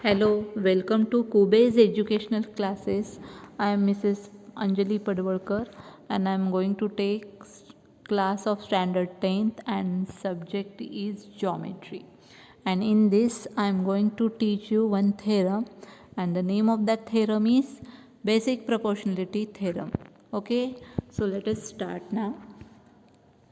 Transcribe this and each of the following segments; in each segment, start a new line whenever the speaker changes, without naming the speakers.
Hello, welcome to Kube's educational classes. I am Mrs. Anjali Padwalkar and I am going to take class of standard 10th and subject is geometry. And in this I am going to teach you one theorem and the name of that theorem is basic proportionality theorem. Okay, so let us start now.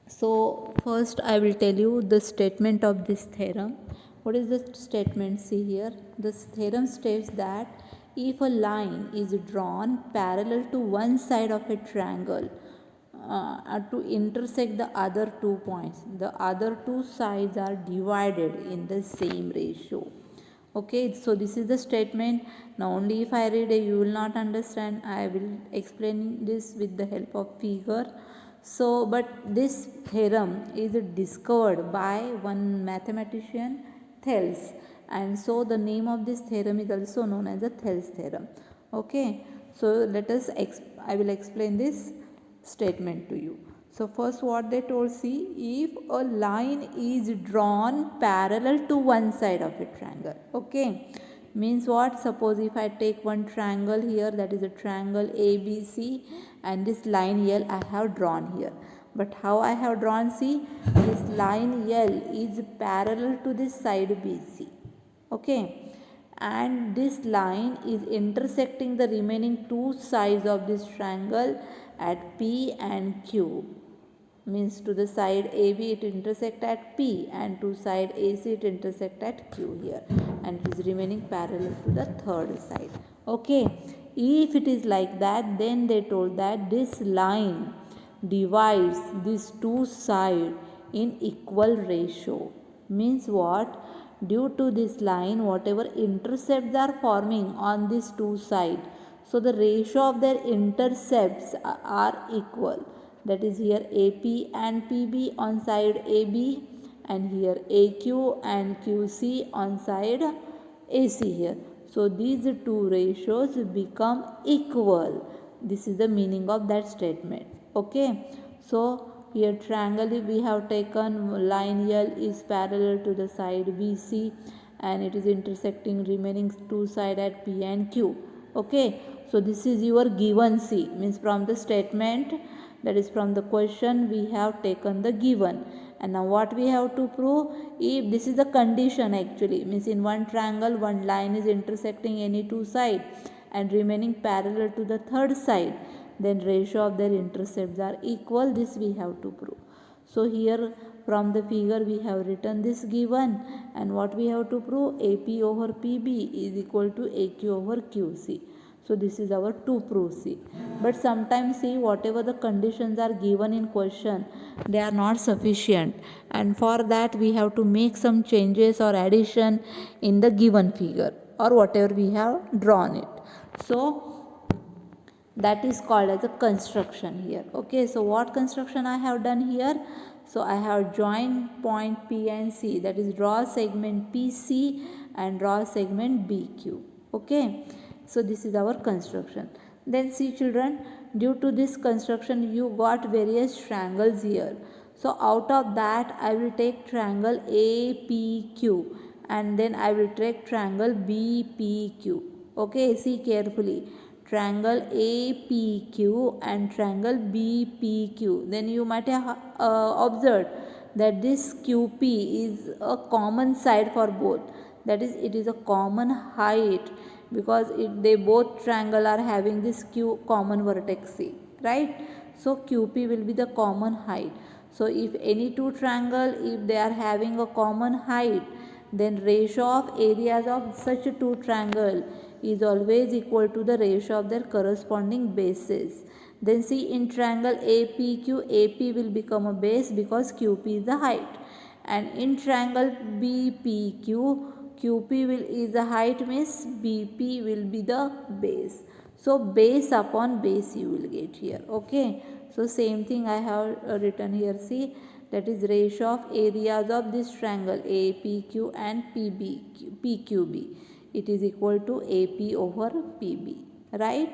So first I will tell you the statement of this theorem. What is the statement? See here. This theorem states that if a line is drawn parallel to one side of a triangle to intersect the other 2 points, the other two sides are divided in the same ratio. Okay, so this is the statement. Now only if I read it you will not understand. I will explain this with the help of figure. So but this theorem is discovered by one mathematician, Thales, and so the name of this theorem is also known as the Thales theorem. Okay, so I will explain this statement to you. So first what they told, see, if a line is drawn parallel to one side of a triangle, okay, means what? Suppose if I take one triangle here, that is a triangle ABC, and this line L I have drawn here. But how I have drawn? See, this line L is parallel to this side BC, okay, and this line is intersecting the remaining two sides of this triangle at P and Q. Means to the side AB it intersect at P and to side AC it intersect at Q here, and it is remaining parallel to the third side. Okay, if it is like that, then they told that this line divides these two sides in equal ratio. Means what? Due to this line, whatever intercepts are forming on these two sides, so the ratio of their intercepts are equal. That is here AP and PB on side AB, and here AQ and QC on side AC here. So these two ratios become equal. This is the meaning of that statement. Okay, so here triangle we have taken line L is parallel to the side BC and it is intersecting remaining two side at P and Q. Okay, so this is your given. C means from the statement, that is from the question we have taken the given. And now what we have to prove? If this is the condition, actually means in one triangle one line is intersecting any two side and remaining parallel to the third side, then ratio of their intercepts are equal. This we have to prove. So here from the figure we have written this given, and what we have to prove? AP over PB is equal to AQ over QC. So this is our to prove. C. But sometimes see, whatever the conditions are given in question, they are not sufficient, and for that we have to make some changes or addition in the given figure or whatever we have drawn it. So that is called as a construction here. Okay, so what construction I have done here? So I have joined point P and C, that is draw segment PC and draw segment BQ. Okay, so this is our construction. Then see children, due to this construction you got various triangles here. So out of that I will take triangle APQ and then I will take triangle BPQ. Okay, see carefully, triangle APQ and triangle BPQ. Then you might have observed that this QP is a common side for both. That is, it is a common height because they both triangle are having this Q common vertex C, right? So QP will be the common height. So if any two triangle, if they are having a common height, then ratio of areas of such two triangle is always equal to the ratio of their corresponding bases. Then see, in triangle APQ, AP will become a base because QP is the height, and in triangle BPQ, QP is the height, means BP will be the base. So base upon base you will get here. Okay, so same thing I have written here. See, that is ratio of areas of this triangle APQ and PQB. It is equal to AP over PB, right?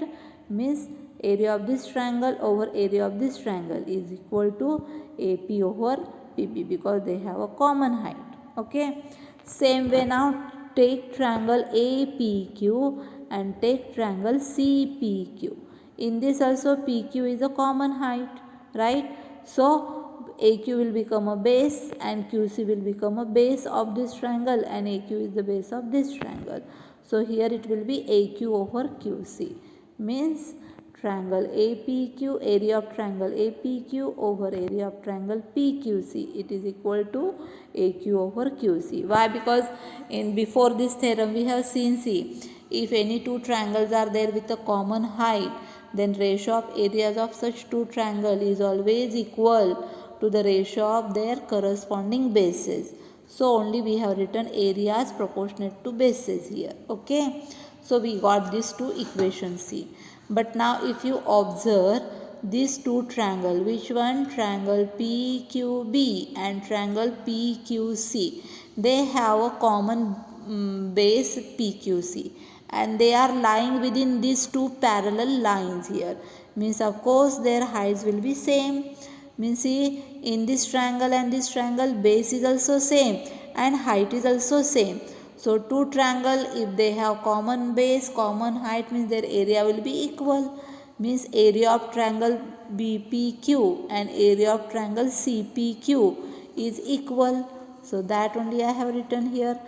Means area of this triangle over area of this triangle is equal to AP over PB because they have a common height. Okay, same way now take triangle APQ and take triangle CPQ. In this also PQ is a common height, right? So AQ will become a base and QC will become a base of this triangle, and AQ is the base of this triangle. So here it will be AQ over QC, means triangle APQ, area of triangle APQ over area of triangle PQC. It is equal to AQ over QC. Why? Because in before this theorem we have seen, see, if any two triangles are there with a common height, then ratio of areas of such two triangles is always equal to the ratio of their corresponding bases. So only we have written areas proportionate to bases here. Okay. So we got these two equations, see. But now if you observe these two triangles, which one? Triangle PQB and triangle PQC. They have a common base PQC, and they are lying within these two parallel lines here. Means of course their heights will be same. Means see, in this triangle and this triangle, base is also same and height is also same. So two triangle, if they have common base, common height, means their area will be equal. Means area of triangle BPQ and area of triangle CPQ is equal. So that only I have written here.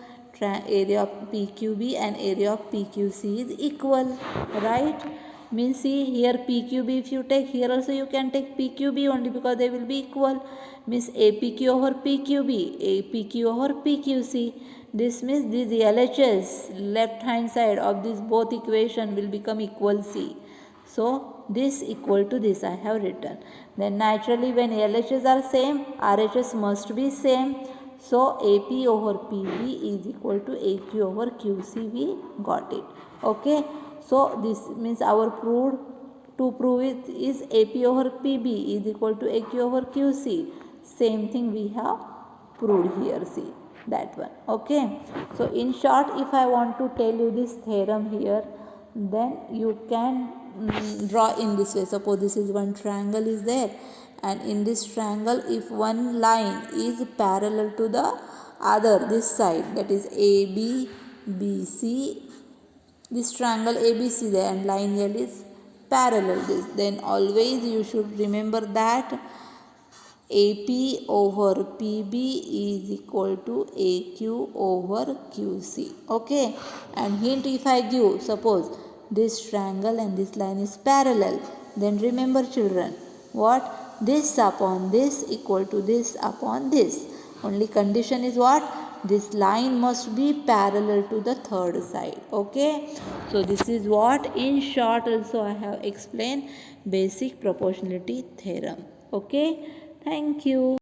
Area of PQB and area of PQC is equal, right? Means see, here PQB if you take, here also you can take PQB only, because they will be equal. Means APQ over PQB, APQ over PQC. This means these LHS left hand side of this both equation will become equal C. So this equal to this I have written. Then naturally when LHS are same, RHS must be same. So AP over PB is equal to AQ over QC. We got it. Okay. So this means our proved, to prove it is AP over PB is equal to AQ over QC. Same thing we have proved here. See that one. Okay. So in short, if I want to tell you this theorem here, then you can draw in this way. Suppose this is one triangle is there, and in this triangle if one line is parallel to the other, this side, that is AB, BC, this triangle ABC there, and line here is parallel this, then always you should remember that AP over PB is equal to AQ over QC. Okay. And hint if I give, suppose this triangle and this line is parallel, then remember children, what? This upon this equal to this upon this. Only condition is what? This line must be parallel to the third side. Okay. So this is what in short also I have explained basic proportionality theorem. Okay. Thank you.